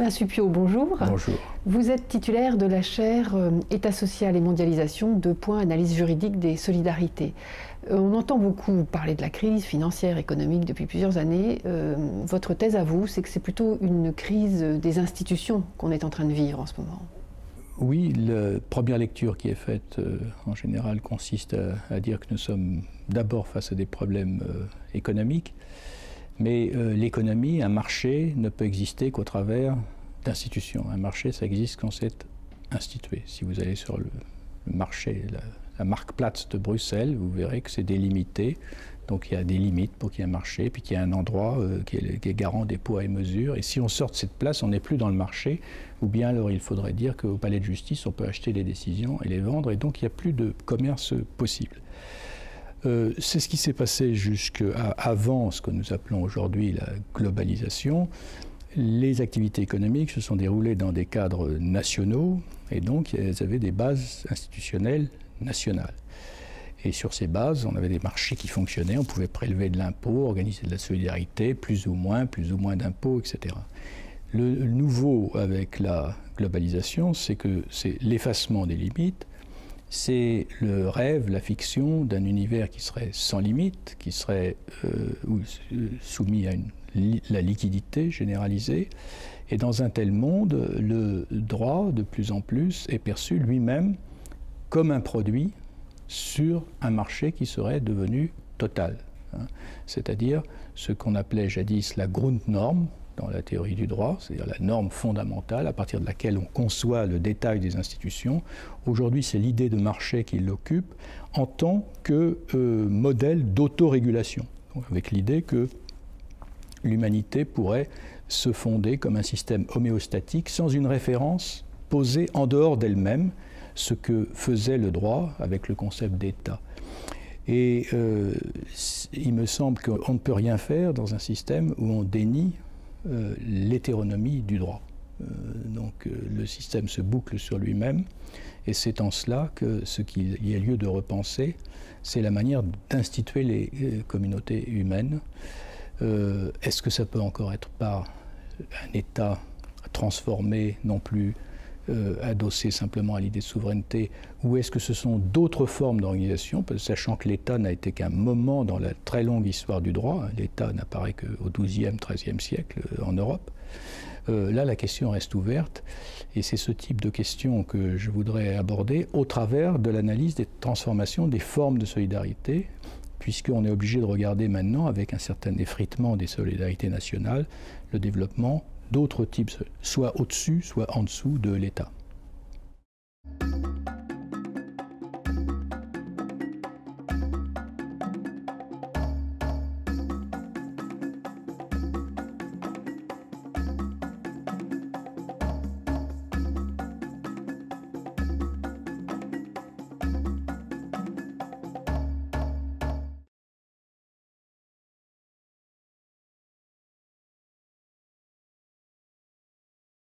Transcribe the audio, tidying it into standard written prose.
Alain Supiot, bonjour. Bonjour. Vous êtes titulaire de la chaire État social et mondialisation, analyse juridique des solidarités. On entend beaucoup parler de la crise financière, économique depuis plusieurs années. Votre thèse à vous, c'est que c'est plutôt une crise des institutions qu'on est en train de vivre en ce moment. Oui, la première lecture qui est faite en général consiste à dire que nous sommes d'abord face à des problèmes économiques, mais l'économie, un marché, ne peut exister qu'au travers d'institutions. Un marché, ça existe quand c'est institué. Si vous allez sur le marché, la Marktplatz de Bruxelles, vous verrez que c'est délimité. Donc il y a des limites pour qu'il y ait un marché, puis qu'il y a un endroit qui est garant des poids et mesures. Et si on sort de cette place, on n'est plus dans le marché, ou bien alors il faudrait dire qu'au palais de justice, on peut acheter les décisions et les vendre, et donc il n'y a plus de commerce possible. C'est ce qui s'est passé jusqu'avant ce que nous appelons aujourd'hui la globalisation. Les activités économiques se sont déroulées dans des cadres nationaux, et donc elles avaient des bases institutionnelles nationales. Et sur ces bases, on avait des marchés qui fonctionnaient, on pouvait prélever de l'impôt, organiser de la solidarité, plus ou moins d'impôts, etc. Le nouveau avec la globalisation, c'est que c'est l'effacement des limites, c'est le rêve, la fiction d'un univers qui serait sans limite, qui serait soumis à la liquidité généralisée. Et dans un tel monde, le droit, de plus en plus, est perçu lui-même comme un produit sur un marché qui serait devenu total. C'est-à-dire ce qu'on appelait jadis la Grundnorm dans la théorie du droit, c'est-à-dire la norme fondamentale à partir de laquelle on conçoit le détail des institutions. Aujourd'hui, c'est l'idée de marché qui l'occupe en tant que modèle d'autorégulation, avec l'idée que l'humanité pourrait se fonder comme un système homéostatique sans une référence posée en dehors d'elle-même, ce que faisait le droit avec le concept d'État. Et il me semble qu'on ne peut rien faire dans un système où on dénie l'hétéronomie du droit. Donc le système se boucle sur lui-même, et c'est en cela que ce qu'il y a lieu de repenser, c'est la manière d'instituer les communautés humaines. Est-ce que ça peut encore être par un État transformé, non plus adossé simplement à l'idée de souveraineté, ou est-ce que ce sont d'autres formes d'organisation, sachant que l'État n'a été qu'un moment dans la très longue histoire du droit. L'État n'apparaît qu'au XIIe, XIIIe siècle en Europe. Là, la question reste ouverte, et c'est ce type de question que je voudrais aborder au travers de l'analyse des transformations des formes de solidarité, puisqu'on est obligé de regarder maintenant, avec un certain effritement des solidarités nationales, le développement d'autres types, soit au-dessus, soit en dessous de l'État.